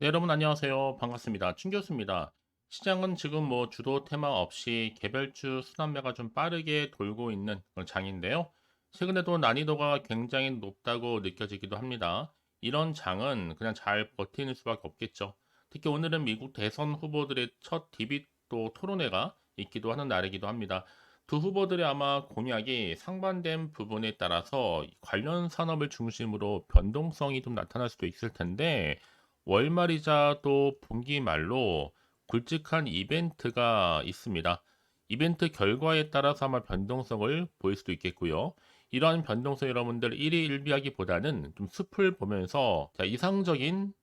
네, 여러분 안녕하세요. 반갑습니다. 춘 교수입니다. 시장은 지금 주도 테마 없이 개별주 순환매가 좀 빠르게 돌고 있는 그런 장인데요. 최근에도 난이도가 굉장히 높다고 느껴지기도 합니다. 이런 장은 그냥 잘 버티는 수밖에 없겠죠. 특히 오늘은 미국 대선 후보들의 첫 디빗 또 토론회가 있기도 하는 날이기도 합니다. 두 후보들의 아마 공약이 상반된 부분에 따라서 관련 산업을 중심으로 변동성이 좀 나타날 수도 있을 텐데 월말이자 또 분기말로 굵직한 이벤트가 있습니다. 이벤트 결과에 따라서 아마 변동성을 보일 수도 있겠고요. 이러한 변동성 여러분들 일희일비하기보다는 좀 숲을 보면서 이상적인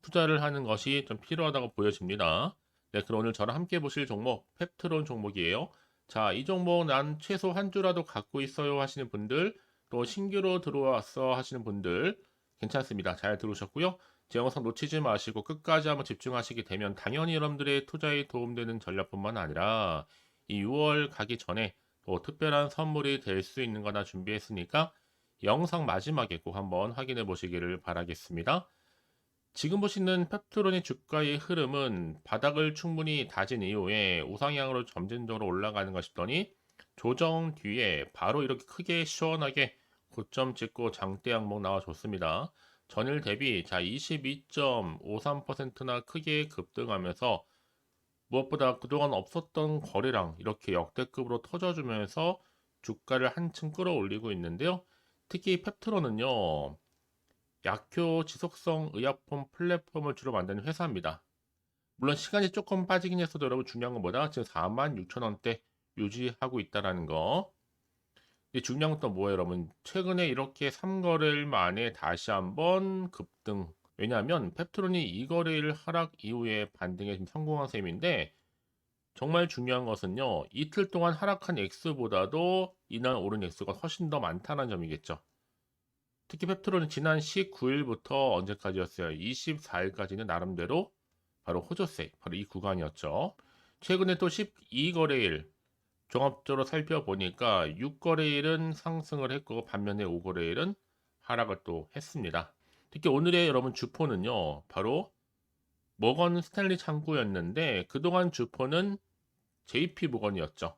투자를 하는 것이 좀 필요하다고 보여집니다. 네, 그럼 오늘 저랑 함께 보실 종목 펩트론 종목이에요. 자, 이 종목 난 최소 한 주라도 갖고 있어요 하시는 분들, 또 신규로 들어왔어 하시는 분들 괜찮습니다. 잘 들으셨고요. 제 영상 놓치지 마시고 끝까지 한번 집중하시게 되면 당연히 여러분들의 투자에 도움되는 전략뿐만 아니라 이 6월 가기 전에 또 특별한 선물이 될 수 있는 거나 준비했으니까 영상 마지막에 꼭 한번 확인해 보시기를 바라겠습니다. 지금 보시는 펩트론의 주가의 흐름은 바닥을 충분히 다진 이후에 우상향으로 점진적으로 올라가는 것 싶더니 조정 뒤에 바로 이렇게 크게 시원하게 고점 찍고 장대 항목 나와줬습니다. 전일 대비 22.53%나 크게 급등하면서 무엇보다 그동안 없었던 거래량 이렇게 역대급으로 터져주면서 주가를 한층 끌어올리고 있는데요. 특히 펩트론은요. 약효 지속성 의약품 플랫폼을 주로 만드는 회사입니다. 물론 시간이 조금 빠지긴 했어도 여러분 중요한 건 뭐다? 지금 46,000원대 유지하고 있다라는 거. 근데 중요한 건 또 뭐예요, 여러분? 최근에 이렇게 3거래일 만에 다시 한번 급등. 왜냐하면 펩트론이 2거래일 하락 이후에 반등에 좀 성공한 셈인데 정말 중요한 것은요. 이틀 동안 하락한 액수보다도 이날 오른 액수가 훨씬 더 많다는 점이겠죠. 특히 펩트론은 지난 19일부터 언제까지였어요? 24일까지는 나름대로 바로 호조세, 바로 이 구간이었죠. 최근에 또 12거래일 종합적으로 살펴보니까 6거래일은 상승을 했고 반면에 5거래일은 하락을 또 했습니다. 특히 오늘의 여러분 주포는요. 바로 모건 스탠리 창구였는데 그동안 주포는 JP 모건이었죠.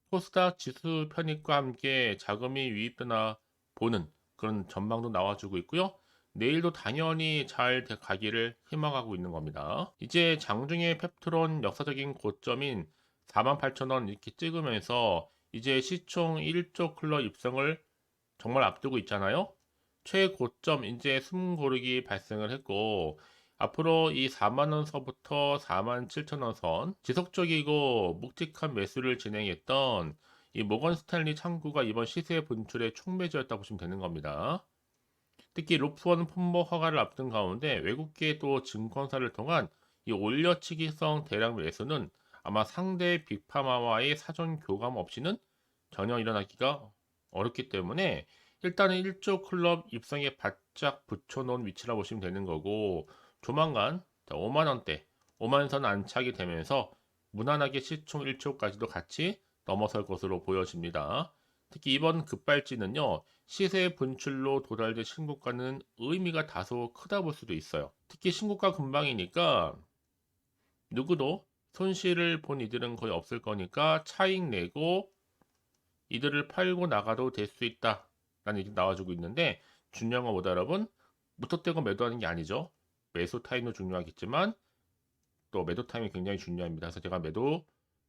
코스닥 지수 편입과 함께 자금이 유입되나 보는 그런 전망도 나와주고 있고요. 내일도 당연히 잘 가기를 희망하고 있는 겁니다. 이제 장중에 펩트론 역사적인 고점인 48,000원 이렇게 찍으면서 이제 시총 1조 클럽 입성을 정말 앞두고 있잖아요. 최고점 이제 숨 고르기 발생을 했고 앞으로 이 4만 원서부터 4만 7천 원 선 지속적이고 묵직한 매수를 진행했던 이 모건 스탠리 창구가 이번 시세 분출의 촉매주였다고 보시면 되는 겁니다. 특히 로프원 품목 허가를 앞둔 가운데 외국계 또 증권사를 통한 이 올려치기성 대량 매수는 아마 상대 빅파마와의 사전 교감 없이는 전혀 일어나기가 어렵기 때문에 일단은 1조 클럽 입성에 바짝 붙여놓은 위치라 보시면 되는 거고 조만간 5만원대 5만선 안착이 되면서 무난하게 시총 1조까지도 같이 넘어설 것으로 보여집니다. 특히 이번 급발진은요 시세 분출로 도달된 신고가는 의미가 다소 크다 볼 수도 있어요. 특히 신고가 근방이니까 누구도 손실을 본 이들은 거의 없을 거니까 차익 내고 이들을 팔고 나가도 될 수 있다 라는 얘기 나와주고 있는데 중요한 건 뭐다 여러분? 무턱대고 매도하는 게 아니죠. 매수 타임도 중요하겠지만 또 매도 타임이 굉장히 중요합니다. 그래서 제가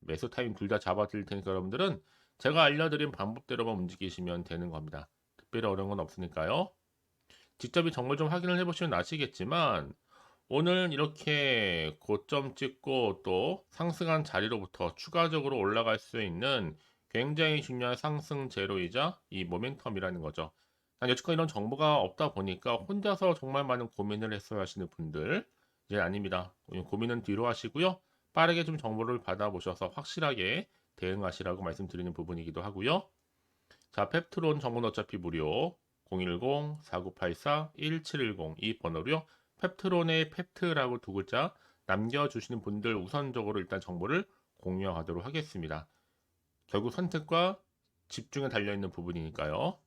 매수 타임 둘 다 잡아 드릴 테니까 여러분들은 제가 알려드린 방법대로만 움직이시면 되는 겁니다. 특별히 어려운 건 없으니까요. 직접 이 정보를 좀 확인을 해보시면 아시겠지만 오늘 이렇게 고점 찍고 또 상승한 자리로부터 추가적으로 올라갈 수 있는 굉장히 중요한 상승 제로이자 이 모멘텀이라는 거죠. 난 여태껏 이런 정보가 없다 보니까 혼자서 정말 많은 고민을 했어야 하시는 분들 이제 아닙니다. 고민은 뒤로 하시고요. 빠르게 좀 정보를 받아보셔서 확실하게 대응하시라고 말씀드리는 부분이기도 하고요. 자, 펩트론 정보는 어차피 무료 010-4984-1710 이 번호로요. 펩트론의 펩트라고 두 글자 남겨주시는 분들 우선적으로 일단 정보를 공유하도록 하겠습니다. 결국 선택과 집중에 달려있는 부분이니까요.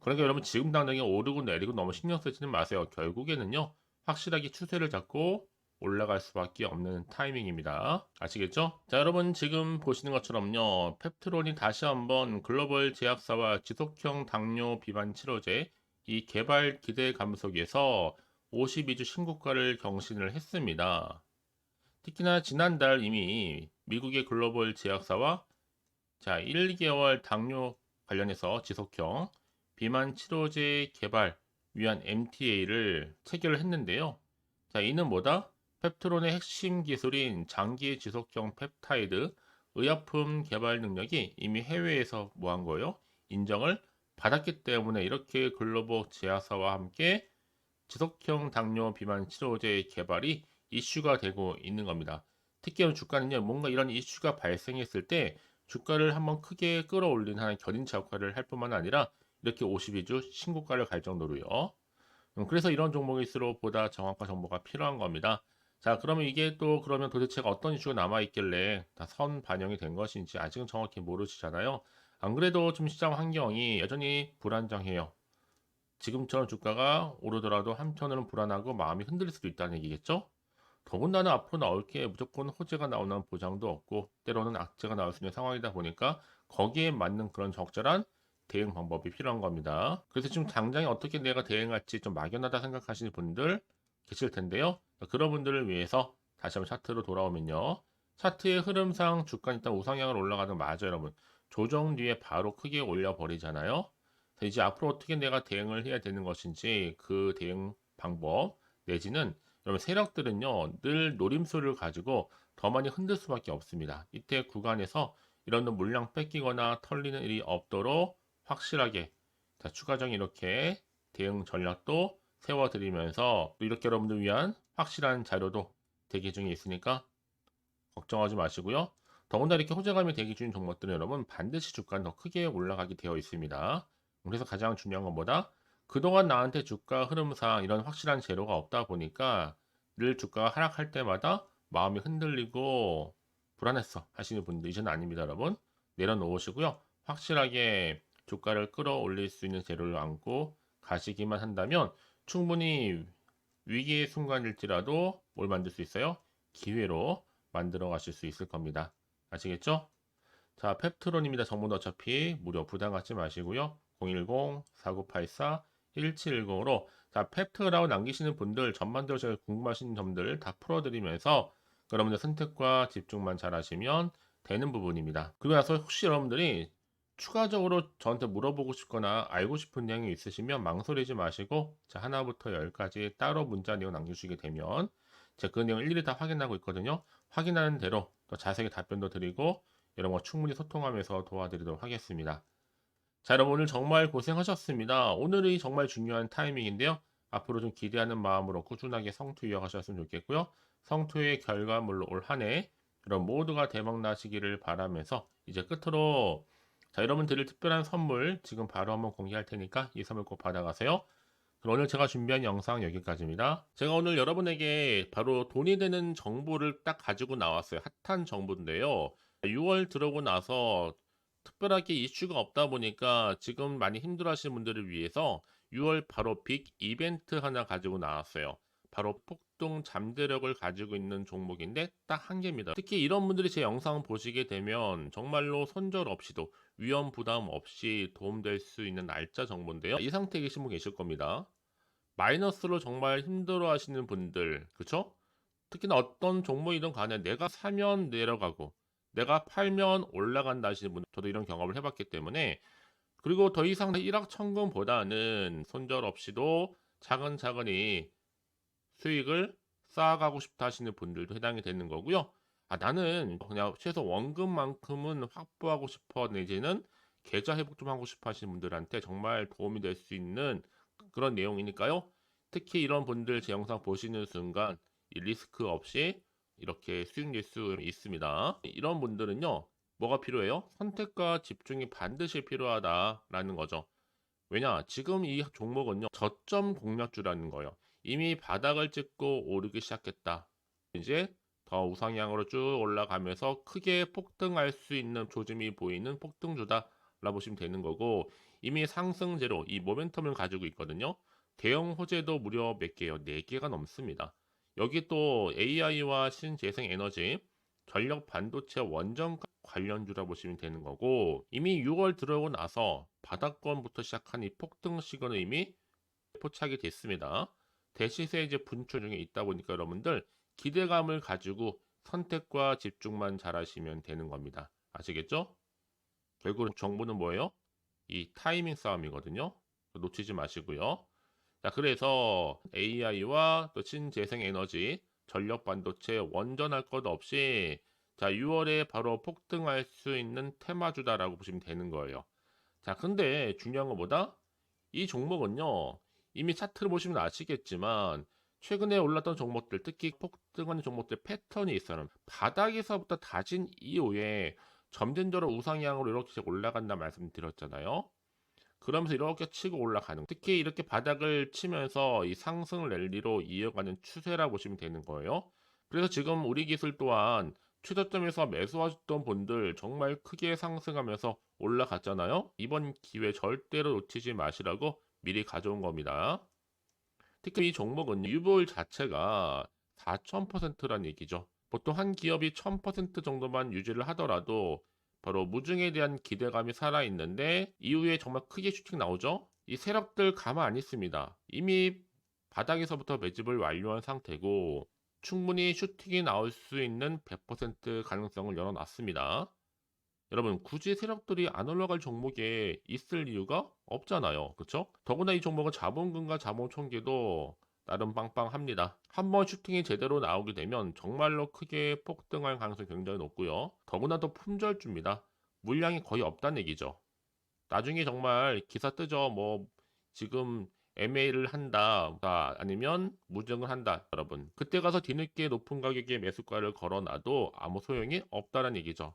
그러니까 여러분 지금 당장에 오르고 내리고 너무 신경 쓰지는 마세요. 결국에는요. 확실하게 추세를 잡고 올라갈 수밖에 없는 타이밍입니다. 아시겠죠? 자, 여러분 지금 보시는 것처럼요. 펩트론이 다시 한번 글로벌 제약사와 지속형 당뇨 비만 치료제 이 개발 기대 감속에서 52주 신고가를 경신을 했습니다. 특히나 지난달 이미 미국의 글로벌 제약사와 1개월 당뇨 관련해서 지속형 비만 치료제 개발 위한 MTA를 체결을 했는데요. 이는 뭐다? 펩트론의 핵심 기술인 장기 지속형 펩타이드 의약품 개발 능력이 이미 해외에서 뭐한 거예요? 인정을 받았기 때문에 이렇게 글로벌 제약사와 함께 지속형 당뇨 비만 치료제 개발이 이슈가 되고 있는 겁니다. 특히 주가는요, 뭔가 이런 이슈가 발생했을 때 주가를 한번 크게 끌어올린 하나의 견인차 역할을 할 뿐만 아니라 이렇게 52주 신고가를 갈 정도로요. 그래서 이런 종목일수록 보다 정확한 정보가 필요한 겁니다. 자, 그러면 이게 또 그러면 도대체 어떤 이슈가 남아 있길래 다 선 반영이 된 것인지 아직은 정확히 모르시잖아요. 안 그래도 좀 시장 환경이 여전히 불안정해요. 지금처럼 주가가 오르더라도 한편으로는 불안하고 마음이 흔들릴 수도 있다는 얘기겠죠? 더군다나 앞으로 나올 게 무조건 호재가 나오는 보장도 없고 때로는 악재가 나올 수 있는 상황이다 보니까 거기에 맞는 그런 적절한 대응 방법이 필요한 겁니다. 그래서 지금 당장에 어떻게 내가 대응할지 좀 막연하다 생각하시는 분들 계실 텐데요. 그런 분들을 위해서 다시 한번 차트로 돌아오면요. 차트의 흐름상 주가는 일단 우상향을 올라가는 맞아요, 여러분. 조정 뒤에 바로 크게 올려버리잖아요. 이제 앞으로 어떻게 내가 대응을 해야 되는 것인지 그 대응 방법 내지는 여러분 세력들은요 늘 노림수를 가지고 더 많이 흔들 수밖에 없습니다. 이때 구간에서 이런 물량 뺏기거나 털리는 일이 없도록 확실하게 추가적인 이렇게 대응 전략도 세워드리면서 또 이렇게 여러분들 위한 확실한 자료도 대기 중에 있으니까 걱정하지 마시고요. 더군다나 이렇게 호재감이 대기 중인 종목들은 여러분 반드시 주가는 더 크게 올라가게 되어 있습니다. 그래서 가장 중요한 건 뭐다? 그동안 나한테 주가 흐름상 이런 확실한 재료가 없다 보니까 늘 주가가 하락할 때마다 마음이 흔들리고 불안했어 하시는 분들 이제는 아닙니다, 여러분. 내려놓으시고요. 확실하게 주가를 끌어올릴 수 있는 재료를 안고 가시기만 한다면 충분히 위기의 순간일지라도 뭘 만들 수 있어요? 기회로 만들어 가실 수 있을 겁니다. 아시겠죠? 자, 펩트론입니다. 정보는 어차피 무료 부담 갖지 마시고요. 010-4984-1710으로 펩트라고 남기시는 분들 전반적으로 제가 궁금하신 점들 다 풀어드리면서 여러분들 선택과 집중만 잘 하시면 되는 부분입니다. 그리고 나서 혹시 여러분들이 추가적으로 저한테 물어보고 싶거나 알고 싶은 내용이 있으시면 망설이지 마시고 하나부터 열까지 따로 문자 내용 남겨주시게 되면 제가 그 내용을 일일이 다 확인하고 있거든요. 확인하는 대로 더 자세하게 답변도 드리고 여러분과 충분히 소통하면서 도와드리도록 하겠습니다. 자, 여러분 오늘 정말 고생하셨습니다. 오늘이 정말 중요한 타이밍인데요. 앞으로 좀 기대하는 마음으로 꾸준하게 성투 이어가셨으면 좋겠고요. 성투의 결과물로 올 한 해 여러분 모두가 대박 나시기를 바라면서 이제 끝으로 여러분 드릴 특별한 선물 지금 바로 한번 공개할 테니까 이 선물 꼭 받아가세요. 그럼 오늘 제가 준비한 영상 여기까지입니다. 제가 오늘 여러분에게 바로 돈이 되는 정보를 딱 가지고 나왔어요. 핫한 정보인데요. 6월 들어오고 나서 특별하게 이슈가 없다 보니까 지금 많이 힘들어하시는 분들을 위해서 6월 바로 빅 이벤트 하나 가지고 나왔어요. 바로 폭등 잠재력을 가지고 있는 종목인데 딱 한 개입니다. 특히 이런 분들이 제 영상 보시게 되면 정말로 손절 없이도 위험 부담 없이 도움될 수 있는 날짜 정보인데요. 이 상태에 계신 분 계실 겁니다. 마이너스로 정말 힘들어 하시는 분들, 그쵸? 특히나 어떤 종목이든 간에 내가 사면 내려가고 내가 팔면 올라간다 하시는 분들, 저도 이런 경험을 해봤기 때문에 그리고 더 이상 일확천금보다는 손절 없이도 차근차근히 수익을 쌓아가고 싶다 하시는 분들도 해당이 되는 거고요. 나는 그냥 최소 원금만큼은 확보하고 싶어 내지는 계좌 회복 좀 하고 싶어 하시는 분들한테 정말 도움이 될 수 있는 그런 내용이니까요. 특히 이런 분들 제 영상 보시는 순간 이 리스크 없이 이렇게 수익 낼 수 있습니다. 이런 분들은요, 뭐가 필요해요? 선택과 집중이 반드시 필요하다라는 거죠. 왜냐, 지금 이 종목은요, 저점 공략주라는 거예요. 이미 바닥을 찍고 오르기 시작했다. 이제 더 우상향으로 쭉 올라가면서 크게 폭등할 수 있는 조짐이 보이는 폭등주다. 라 보시면 되는 거고, 이미 상승제로 이 모멘텀을 가지고 있거든요. 대형 호재도 무려 몇 개요? 4개가 넘습니다. 여기 또 AI와 신재생 에너지, 전력 반도체 원전 관련주라 보시면 되는 거고, 이미 6월 들어오고 나서 바닥권부터 시작한 이 폭등 시그널은 이미 포착이 됐습니다. 대시세 이제 분출 중에 있다 보니까 여러분들 기대감을 가지고 선택과 집중만 잘 하시면 되는 겁니다. 아시겠죠? 결국은 정보는 뭐예요? 이 타이밍 싸움이거든요. 놓치지 마시고요. 자, 그래서 AI와 또 신재생 에너지, 전력 반도체 원전할 것 없이 자, 6월에 바로 폭등할 수 있는 테마주다라고 보시면 되는 거예요. 자, 근데 중요한 것보다 이 종목은요, 이미 차트를 보시면 아시겠지만 최근에 올랐던 종목들, 특히 폭등하는 종목들 패턴이 있어요. 바닥에서부터 다진 이후에 점진적으로 우상향으로 이렇게 올라간다 말씀드렸잖아요. 그러면서 이렇게 치고 올라가는, 특히 이렇게 바닥을 치면서 이 상승 랠리로 이어가는 추세라 보시면 되는 거예요. 그래서 지금 우리 기술 또한 최저점에서 매수하셨던 분들 정말 크게 상승하면서 올라갔잖아요. 이번 기회 절대로 놓치지 마시라고 미리 가져온 겁니다. 특히 이 종목은 유보율 자체가 4000%란 얘기죠. 보통 한 기업이 1000% 정도만 유지를 하더라도 바로 무중에 대한 기대감이 살아있는데 이후에 정말 크게 슈팅 나오죠. 이 세력들 가만 안 있습니다. 이미 바닥에서부터 매집을 완료한 상태고 충분히 슈팅이 나올 수 있는 100% 가능성을 열어놨습니다. 여러분 굳이 세력들이 안 올라갈 종목에 있을 이유가 없잖아요. 그쵸? 더구나 이 종목은 자본금과 자본 총계도 나름 빵빵합니다. 한번 슈팅이 제대로 나오게 되면 정말로 크게 폭등할 가능성이 굉장히 높고요. 더구나 또 품절주입니다. 물량이 거의 없다는 얘기죠. 나중에 정말 기사 뜨죠. 뭐 지금 MA를 한다, 아니면 무증을 한다, 여러분. 그때 가서 뒤늦게 높은 가격에 매수가를 걸어놔도 아무 소용이 없다는 얘기죠.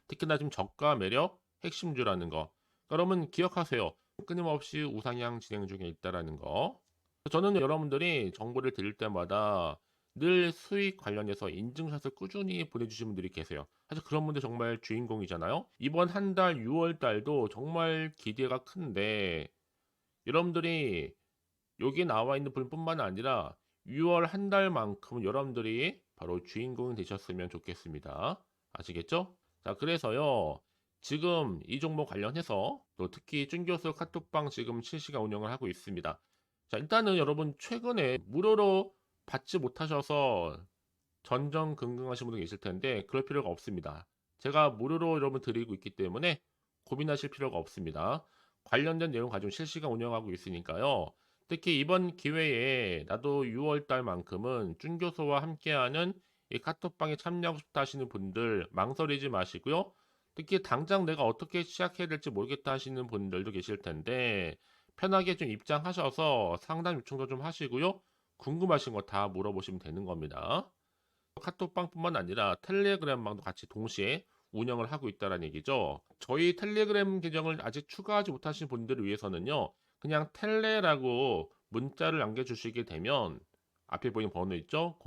특히나 지금 저가 매력 핵심주라는 거. 여러분 기억하세요. 끊임없이 우상향 진행 중에 있다라는 거. 저는 여러분들이 정보를 드릴 때마다 늘 수익 관련해서 인증샷을 꾸준히 보내주시는 분들이 계세요. 사실 그런 분들 정말 주인공이잖아요. 이번 한 달 6월 달도 정말 기대가 큰데 여러분들이 여기 나와 있는 분뿐만 아니라 6월 한 달만큼은 여러분들이 바로 주인공이 되셨으면 좋겠습니다. 아시겠죠? 자, 그래서요. 지금 이 종목 관련해서 또 특히 준교수 카톡방 지금 실시간 운영을 하고 있습니다. 자, 일단은 여러분 최근에 무료로 받지 못하셔서 전전긍긍하신 분들 계실 텐데 그럴 필요가 없습니다. 제가 무료로 여러분 드리고 있기 때문에 고민하실 필요가 없습니다. 관련된 내용 가지고 실시간 운영하고 있으니까요. 특히 이번 기회에 나도 6월 달만큼은 준교수와 함께하는 이 카톡방에 참여하고 싶다 하시는 분들 망설이지 마시고요. 특히 당장 내가 어떻게 시작해야 될지 모르겠다 하시는 분들도 계실 텐데 편하게 좀 입장하셔서 상담 요청도 좀 하시고요. 궁금하신 거 다 물어보시면 되는 겁니다. 카톡방뿐만 아니라 텔레그램방도 같이 동시에 운영을 하고 있다는 얘기죠. 저희 텔레그램 계정을 아직 추가하지 못하신 분들을 위해서는요. 그냥 텔레라고 문자를 남겨주시게 되면 앞에 보이는 번호 있죠?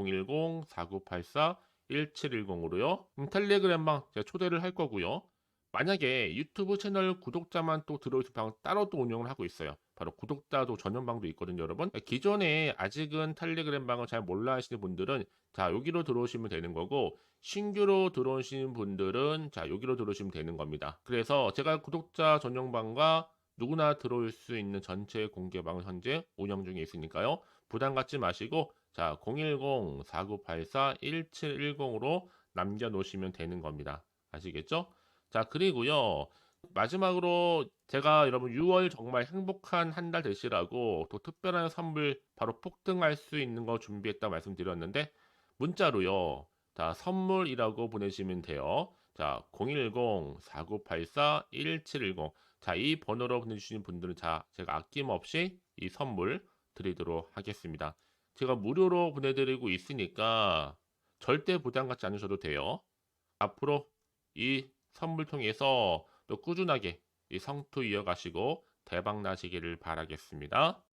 010-4984-1710으로요. 텔레그램방 제가 초대를 할 거고요. 만약에 유튜브 채널 구독자만 또 들어오실 방 따로 또 운영을 하고 있어요. 바로 구독자도 전용방도 있거든요, 여러분. 기존에 아직은 텔레그램 방을 잘 몰라 하시는 분들은 자, 여기로 들어오시면 되는 거고 신규로 들어오시는 분들은 자, 여기로 들어오시면 되는 겁니다. 그래서 제가 구독자 전용방과 누구나 들어올 수 있는 전체 공개방을 현재 운영 중에 있으니까요. 부담 갖지 마시고 자, 010-4984-1710으로 남겨놓으시면 되는 겁니다. 아시겠죠? 자, 그리고요. 마지막으로 제가 여러분 6월 정말 행복한 한 달 되시라고 또 특별한 선물 바로 폭등할 수 있는 거 준비했다 말씀드렸는데 문자로요. 자, 선물이라고 보내시면 돼요. 자, 010-4984-1710. 자, 이 번호로 보내주시는 분들은 자, 제가 아낌없이 이 선물 드리도록 하겠습니다. 제가 무료로 보내드리고 있으니까 절대 부담 갖지 않으셔도 돼요. 앞으로 이 선물 통해서 또 꾸준하게 이 성투 이어가시고 대박 나시기를 바라겠습니다.